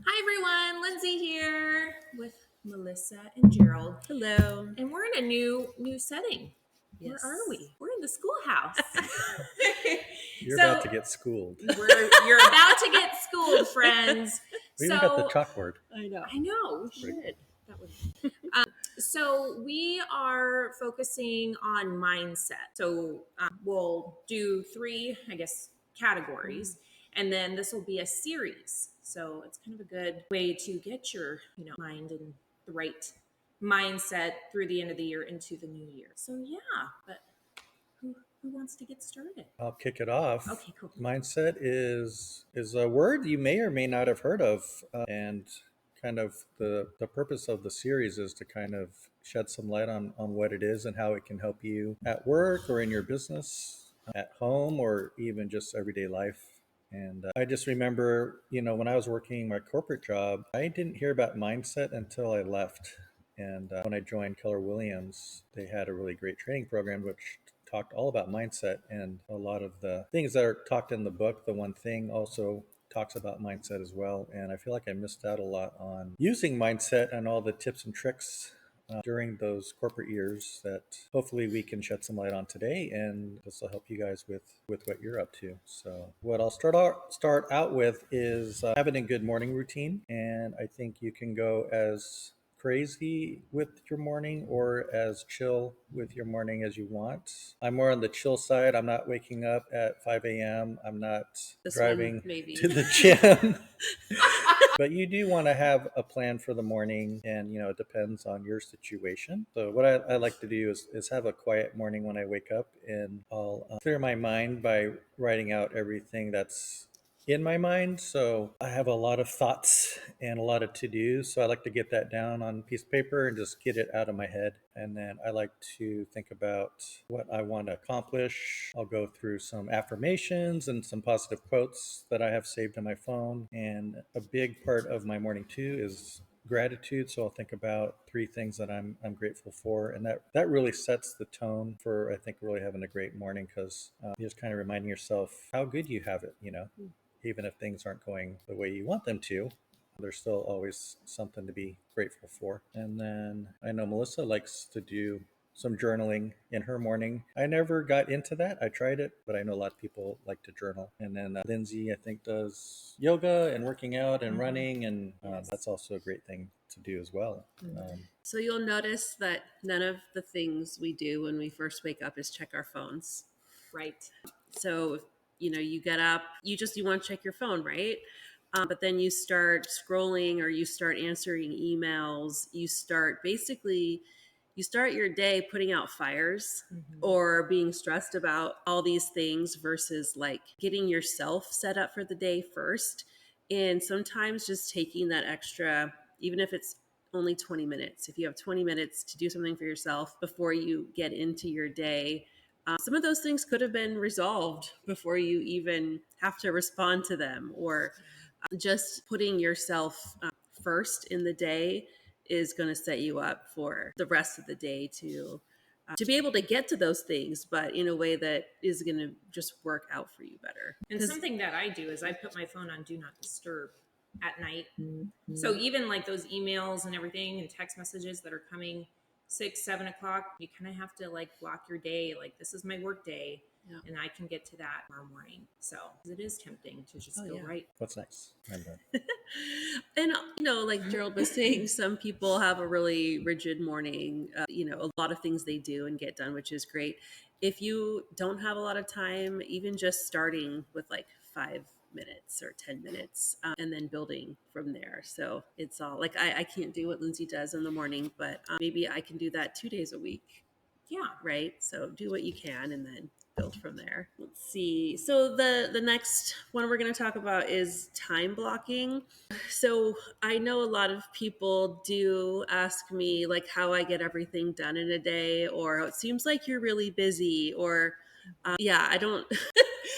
Hi everyone, Lindsey here with Melissa and Gerald, Hello. and we're in a new setting. Where Yes. are we? We're in the schoolhouse. You're So about to get schooled. you're about to get schooled, friends. We even got the So chalkboard. I know. I know we Pretty should. That would. So we are focusing on mindset. So we'll do three, I guess, categories, and then this will be a series. So it's kind of a good way to get your, mind in the right mindset through the end of the year into the new year. So yeah, but who wants to get started? I'll kick it off. Okay, cool. Mindset is a word you may or may not have heard of, and kind of the purpose of the series is to kind of shed some light on what it is and how it can help you at work or in your business, at home, or even just everyday life. And I just remember, when I was working my corporate job, I didn't hear about mindset until I left. And when I joined Keller Williams, they had a really great training program which talked all about mindset, and a lot of the things that are talked in the book. The one thing also talks about mindset as well. And I feel like I missed out a lot on using mindset and all the tips and tricks during those corporate years that hopefully we can shed some light on today, and this will help you guys with what you're up to. So what I'll start out with is having a good morning routine, and I think you can go as crazy with your morning or as chill with your morning as you want. I'm more on the chill side. I'm not waking up at 5 a.m. I'm not This driving one, maybe. to the gym. But you do want to have a plan for the morning, and it depends on your situation. So what I like to do is have a quiet morning when I wake up, and I'll clear my mind by writing out everything that's in my mind. So I have a lot of thoughts and a lot of to-dos. So I like to get that down on a piece of paper and just get it out of my head. And then I like to think about what I want to accomplish. I'll go through some affirmations and some positive quotes that I have saved on my phone. And a big part of my morning too is gratitude. So I'll think about three things that I'm grateful for, and that really sets the tone for, I think, really having a great morning, because you're just kind of reminding yourself how good you have it. Even if things aren't going the way you want them to, there's still always something to be grateful for. And then I know Melissa likes to do some journaling in her morning. I never got into that. I tried it, but I know a lot of people like to journal. And then Lindsey, I think, does yoga and working out and running, and that's also a great thing to do as well. So you'll notice that none of the things we do when we first wake up is check our phones. Right. So, you get up, you want to check your phone, right? But then you start scrolling, or you start answering emails. You start your day putting out fires, or being stressed about all these things versus like getting yourself set up for the day first. And sometimes just taking that extra, even if it's only 20 minutes, if you have 20 minutes to do something for yourself before you get into your day, some of those things could have been resolved before you even have to respond to them, or just putting yourself first in the day is going to set you up for the rest of the day to be able to get to those things, but in a way that is going to just work out for you better. And something that I do is I put my phone on do not disturb at night. So even like those emails and everything and text messages that are coming 6-7 o'clock, you kind of have to like block your day. Like, this is my work day. Yeah. And I can get to that tomorrow morning. So it is tempting to just go right. What's next? I'm done. And, like Gerald was saying, some people have a really rigid morning, a lot of things they do and get done, which is great. If you don't have a lot of time, even just starting with like 5 minutes or 10 minutes, and then building from there. So it's all like, I can't do what Lindsey does in the morning, but maybe I can do that 2 days a week. Yeah. Right. So do what you can and then build from there. Let's see. So the next one we're going to talk about is time blocking. So I know a lot of people do ask me like how I get everything done in a day, or it seems like you're really busy, or I don't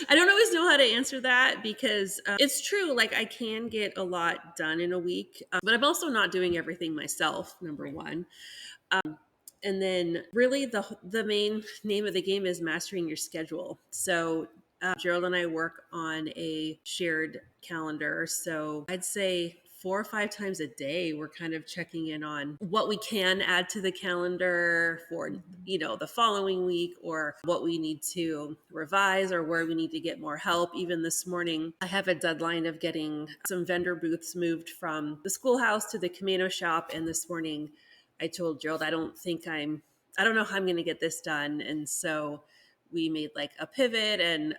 I don't always know how to answer that, because it's true, like I can get a lot done in a week, but I'm also not doing everything myself, number one. And then really the main name of the game is mastering your schedule. So Gerald and I work on a shared calendar. So I'd say 4 or 5 times a day, we're kind of checking in on what we can add to the calendar for, the following week, or what we need to revise, or where we need to get more help. Even this morning, I have a deadline of getting some vendor booths moved from the schoolhouse to the Camino shop. And this morning I told Gerald, I don't know how I'm going to get this done. And so we made like a pivot, and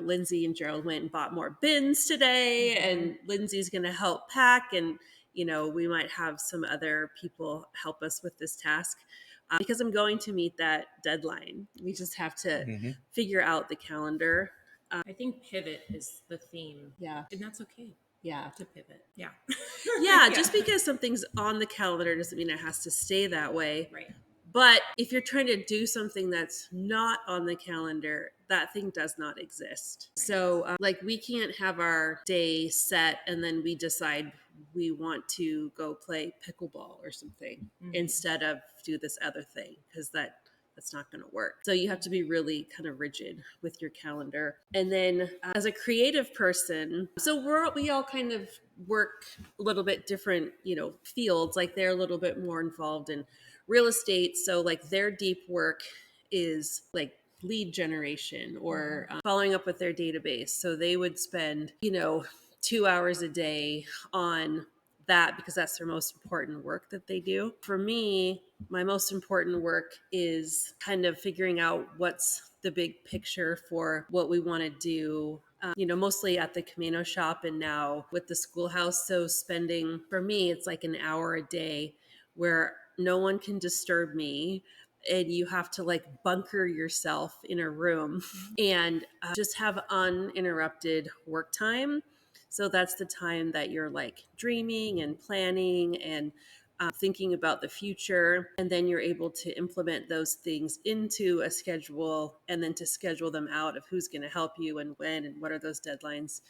Lindsey and Gerald went and bought more bins today, and Lindsey's going to help pack, and we might have some other people help us with this task, because I'm going to meet that deadline. We just have to figure out the calendar. I think pivot is the theme. Yeah. And that's okay. Yeah. To pivot. Yeah. Yeah. Just because something's on the calendar doesn't mean it has to stay that way. Right. But if you're trying to do something that's not on the calendar, that thing does not exist. Right. So we can't have our day set and then we decide we want to go play pickleball or something instead of do this other thing, because that's not going to work. So you have to be really kind of rigid with your calendar. And then as a creative person, so we all kind of work a little bit different, fields. Like they're a little bit more involved in real estate. So like their deep work is like lead generation or following up with their database. So they would spend, 2 hours a day on that, because that's their most important work that they do. For me, my most important work is kind of figuring out what's the big picture for what we want to do, mostly at the Camino shop and now with the schoolhouse. So for me, it's like an hour a day where no one can disturb me, and you have to like bunker yourself in a room and just have uninterrupted work time. So that's the time that you're like dreaming and planning and thinking about the future. And then you're able to implement those things into a schedule, and then to schedule them out of who's going to help you and when and what are those deadlines.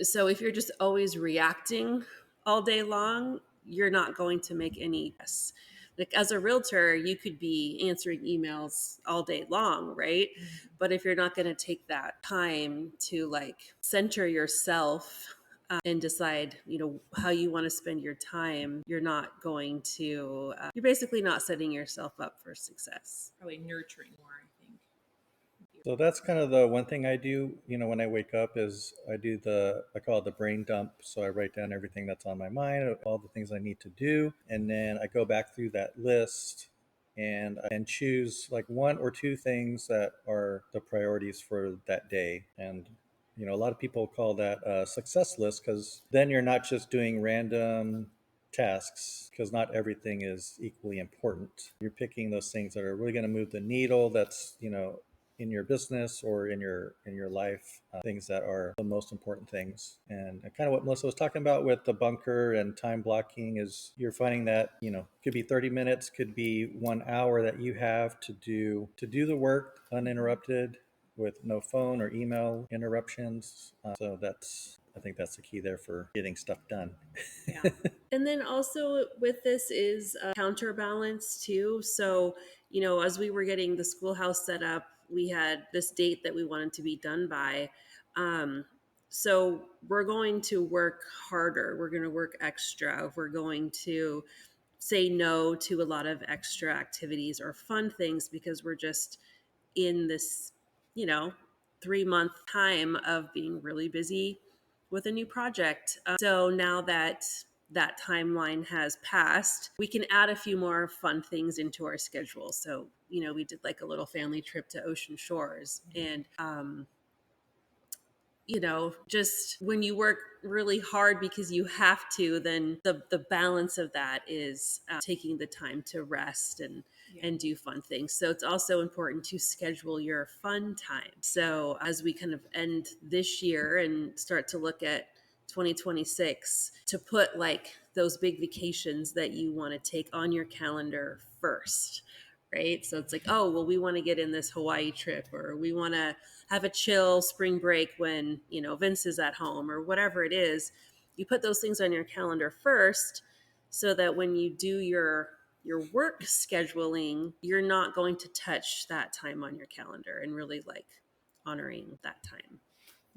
So if you're just always reacting all day long, you're not going to make any progress. Like as a realtor, you could be answering emails all day long, right? But if you're not going to take that time to like center yourself and decide, how you want to spend your time, you're basically not setting yourself up for success. Probably nurturing more, I think. So that's kind of the one thing I do, when I wake up is I call it the brain dump. So I write down everything that's on my mind, all the things I need to do. And then I go back through that list and choose like one or two things that are the priorities for that day. And, a lot of people call that a success list, because then you're not just doing random tasks, because not everything is equally important. You're picking those things that are really going to move the needle, that's, in your business or in your life, things that are the most important things. And kind of what Melissa was talking about with the bunker and time blocking is you're finding that could be 30 minutes, could be 1 hour that you have to do the work uninterrupted with no phone or email interruptions. So I think that's the key there for getting stuff done. Yeah. And then also with this is a counterbalance too. So, as we were getting the schoolhouse set up, we had this date that we wanted to be done by. So we're going to work harder. We're going to work extra. We're going to say no to a lot of extra activities or fun things, because we're just in this, 3-month time of being really busy with a new project. So now that timeline has passed, we can add a few more fun things into our schedule. So, we did like a little family trip to Ocean Shores, and just when you work really hard because you have to, then the balance of that is taking the time to rest and do fun things. So it's also important to schedule your fun time. So as we kind of end this year and start to look at 2026, to put like those big vacations that you want to take on your calendar first. Right. So it's like, oh, well, we want to get in this Hawaii trip, or we want to have a chill spring break when, Vince is at home, or whatever it is. You put those things on your calendar first, so that when you do your work scheduling, you're not going to touch that time on your calendar, and really like honoring that time,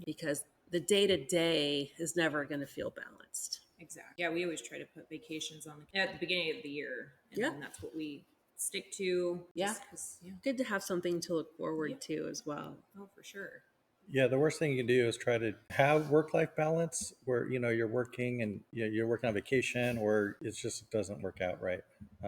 because the day to day is never going to feel balanced. Exactly. Yeah, we always try to put vacations on at the beginning of the year, and Yeah. then that's what we stick to. Yeah. Just 'cause, yeah. Good to have something to look forward Yep. to as well. Oh, for sure. Yeah, the worst thing you can do is try to have work-life balance where you're working and you're working on vacation, or it just doesn't work out right.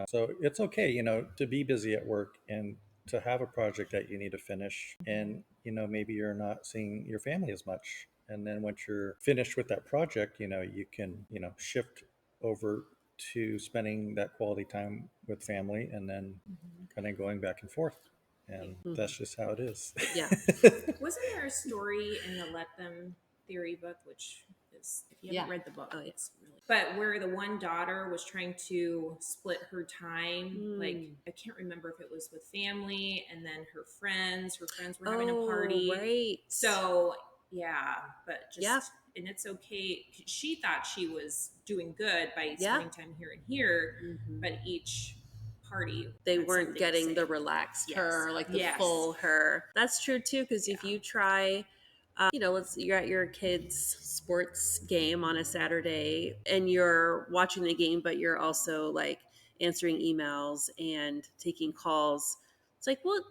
So it's okay, to be busy at work and to have a project that you need to finish, and maybe you're not seeing your family as much. And then once you're finished with that project, you can shift over to spending that quality time with family, and then kind of going back and forth. And that's just how it is. Yeah. Wasn't there a story in the Let Them Theory book, which is, if you haven't read the book, it's really, but where the one daughter was trying to split her time, like I can't remember if it was with family and then her friends were having a party. Right. So yeah, but just Yeah. and it's okay. She thought she was doing good by spending time here and here, but each party they had weren't something to getting say. the relaxed Yes. her, like the Yes. full her. That's true too, because if you try you're at your kid's sports game on a Saturday and you're watching the game, but you're also like answering emails and taking calls. It's like, well,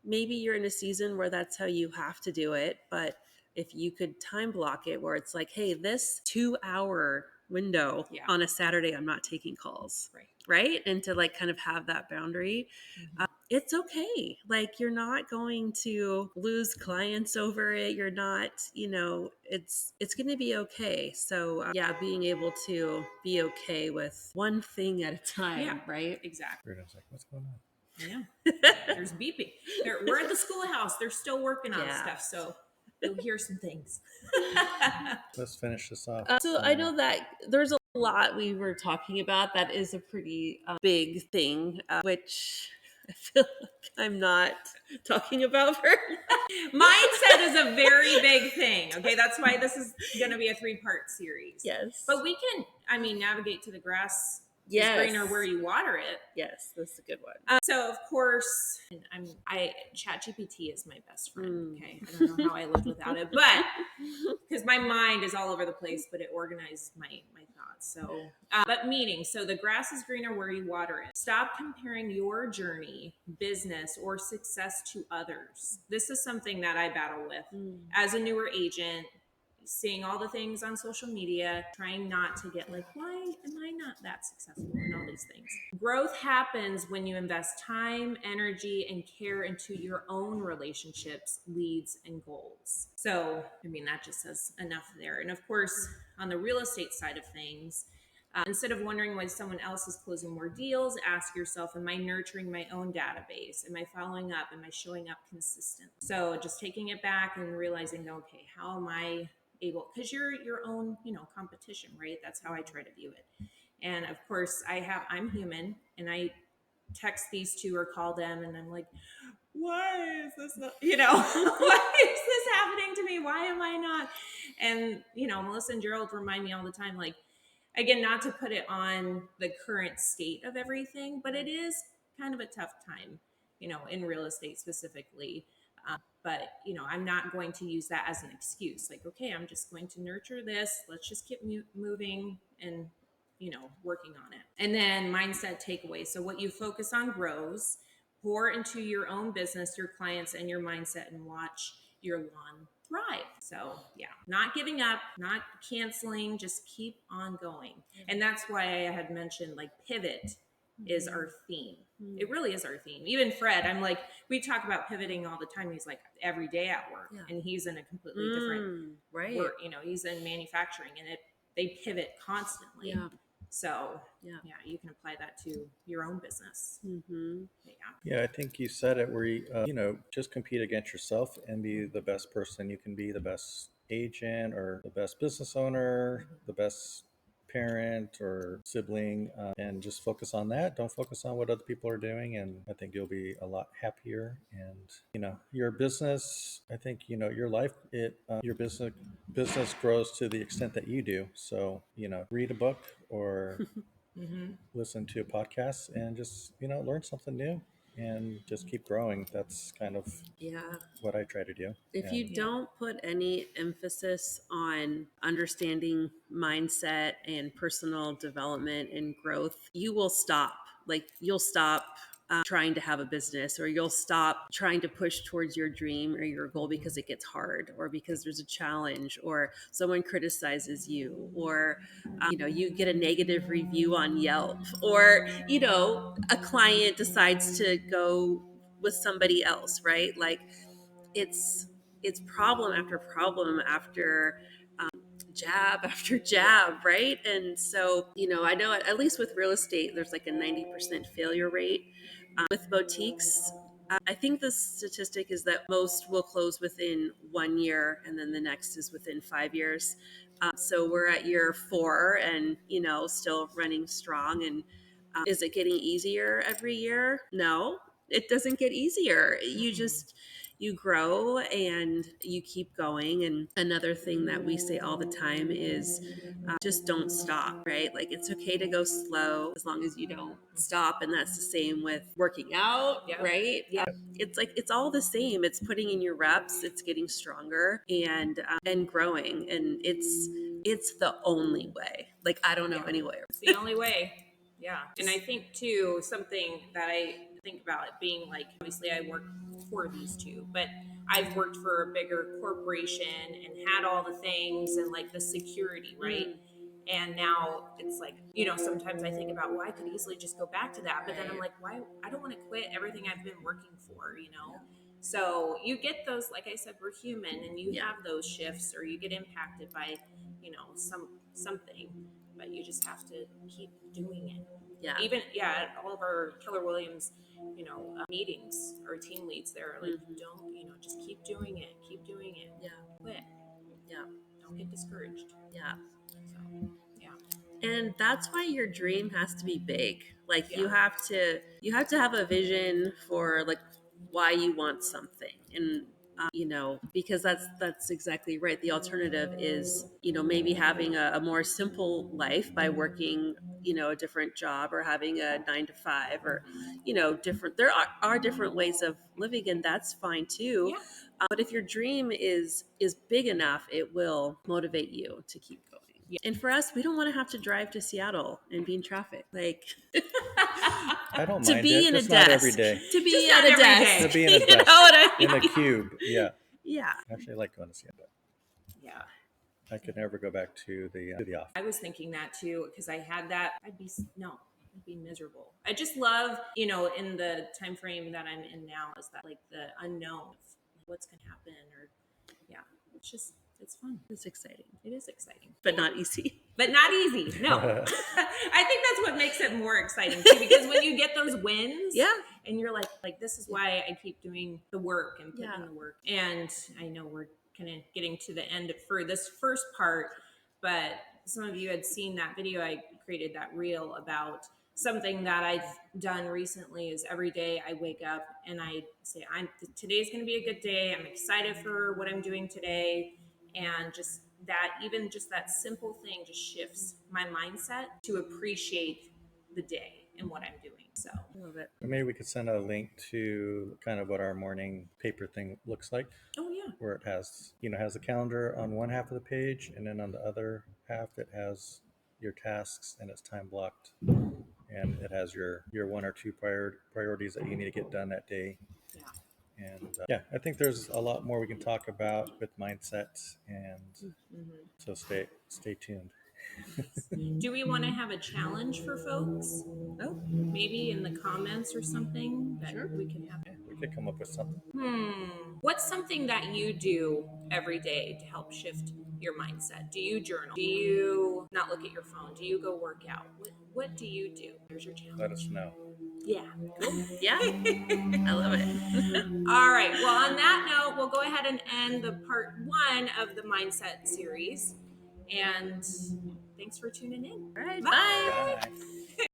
maybe you're in a season where that's how you have to do it. But if you could time block it where it's like, hey, this 2-hour window on a Saturday, I'm not taking calls. Right. And to like kind of have that boundary, it's okay. Like you're not going to lose clients over it. You're not, it's going to be okay. So being able to be okay with one thing at a time, right? Exactly. I was like, what's going on? Yeah. There's beeping. We're at the schoolhouse. They're still working on stuff. So you'll hear some things. Let's finish this off. So I know that there's a lot we were talking about that is a pretty big thing, which I feel like I'm not talking about very much. Mindset is a very big thing. Okay. That's why this is going to be a 3-part series. Yes. But we can, navigate to the grass. Yes. Is greener where you water it. Yes, that's a good one. So of course, ChatGPT is my best friend. Okay, I don't know how I live without it, but because my mind is all over the place, but it organizes my thoughts. So, but meaning, so the grass is greener where you water it. Stop comparing your journey, business, or success to others. This is something that I battle with as a newer agent. Seeing all the things on social media, trying not to get like, why am I not that successful, and all these things. Growth happens when you invest time, energy, and care into your own relationships, leads, and goals. So, that just says enough there. And of course, on the real estate side of things, instead of wondering why someone else is closing more deals, ask yourself, am I nurturing my own database? Am I following up? Am I showing up consistently? So just taking it back and realizing, okay, how am I able, because you're your own, competition, right? That's how I try to view it. And of course I'm human, and I text these two or call them and I'm like, why is this not, why is this happening to me? Why am I not? And, Melissa and Gerald remind me all the time, like, again, not to put it on the current state of everything, but it is kind of a tough time, in real estate specifically. But, I'm not going to use that as an excuse. Like, okay, I'm just going to nurture this. Let's just keep moving and, working on it. And then mindset takeaway. So what you focus on grows. Pour into your own business, your clients, and your mindset, and watch your lawn thrive. So not giving up, not canceling, just keep on going. And that's why I had mentioned like pivot is our theme. It really is our theme. Even Fred, I'm like, we talk about pivoting all the time. He's like every day at work, and he's in a completely different work. He's in manufacturing, and they pivot constantly. So you can apply that to your own business. Yeah, I think you said it where you just compete against yourself and be the best person you can be, the best agent or the best business owner, the best parent or sibling, and just focus on that. Don't focus on what other people are doing, and I think you'll be a lot happier. And your business, I think your life, your business grows to the extent that you do. So read a book or listen to a podcast and just learn something new. and just keep growing. That's kind of Yeah. what I try to do. If you And don't put any emphasis on understanding mindset and personal development and growth, you will stop. Like, you'll stop trying to have a business, or you'll stop trying to push towards your dream or your goal because it gets hard, or because there's a challenge, or someone criticizes you, or you get a negative review on Yelp, or a client decides to go with somebody else, right? Like, it's problem after problem after jab after jab, right? And so, I know at least with real estate, there's like a 90% failure rate. With boutiques, I think the statistic is that most will close within 1 year, and then the next is within 5 years. So we're at year 4, and still running strong. And is it getting easier every year? No, it doesn't get easier. You grow and you keep going. And another thing that we say all the time is just don't stop, right? Like, it's okay to go slow as long as you don't stop. And that's the same with working out, right? Yeah. It's like, it's all the same. It's putting in your reps, it's getting stronger and growing. And it's the only way. Like, I don't know any way. It's the only way. Yeah. And I think too, something that I think about it being like, obviously I work for these two, but I've worked for a bigger corporation and had all the things and like the security, right? And now it's like, sometimes I think about, well, I could easily just go back to that. But then I'm like, why? I don't want to quit everything I've been working for. So you get those, like I said, we're human, and you have those shifts, or you get impacted by, something, but you just have to keep doing it. Yeah. Even, at all of our Keller Williams, meetings, our team leads, they're like, don't, just keep doing it. Keep doing it. Yeah. Quit. Yeah. Don't get discouraged. Yeah. So, And that's why your dream has to be big. Like, Yeah. you have to have a vision for like why you want something. And because that's exactly right. The alternative is, maybe having a more simple life by working, a different job, or having a 9 to 5, or different. There are different ways of living, and that's fine too. Yeah. But if your dream is big enough, it will motivate you to keep going. Yeah. And for us, we don't want to have to drive to Seattle and be in traffic. Like, I don't to mind be it, in a just not every desk, day. to be Just at not a every desk, day. To be in a you desk, know what I mean? in a cube. Yeah, Yeah. actually, I like going to Seattle. Yeah. I could never go back to the office. I was thinking that too, because I had that. I'd be miserable. I just love, in the time frame that I'm in now, is that like the unknown of what's going to happen, or it's fun. It's exciting, It is exciting, but not easy. but not easy. No, I think that's what makes it more exciting too, because when you get those wins, Yeah. and you're like, this is why I keep doing the work and putting in the work. And I know we're kind of getting to the end for this first part, but some of you had seen that video I created, that reel, about something that I've done recently. Is every day I wake up and I say, today's going to be a good day. I'm excited for what I'm doing today. And just that simple thing just shifts my mindset to appreciate the day and what I'm doing. So I love it. Maybe we could send a link to kind of what our morning paper thing looks like. Oh yeah. Where it has the calendar on one half of the page, and then on the other half it has your tasks, and it's time blocked, and it has your 1 or 2 priorities that you need to get done that day. Yeah. And I think there's a lot more we can talk about with mindset, and so stay tuned. Do we want to have a challenge for folks? Oh, Maybe in the comments or something that we can have. We could come up with something. What's something that you do every day to help shift your mindset? Do you journal? Do you not look at your phone? Do you go work out? What do you do? There's your challenge. Let us know. Yeah. yeah. I love it. All right. Well, on that note, we'll go ahead and end the part 1 of the mindset series. And thanks for tuning in. All right. Bye. Bye. Bye.